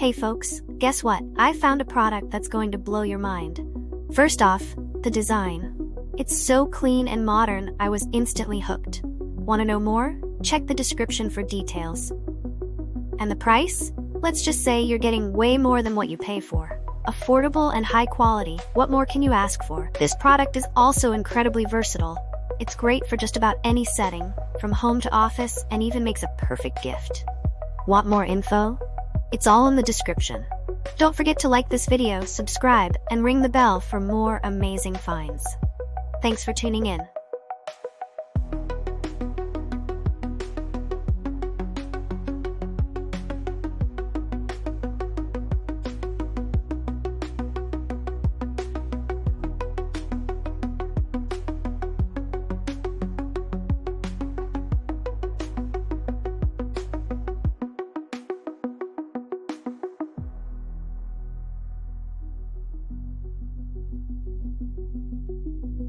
Hey folks, guess what? I found a product that's going to blow your mind. First off, the design. It's so clean and modern, I was instantly hooked. Want to know more? Check the description for details. And the price? Let's just say you're getting way more than what you pay for. Affordable and high quality, what more can you ask for? This product is also incredibly versatile. It's great for just about any setting, from home to office, and even makes a perfect gift. Want more info? It's all in the description. Don't forget to like this video, subscribe, and ring the bell for more amazing finds. Thanks for tuning in.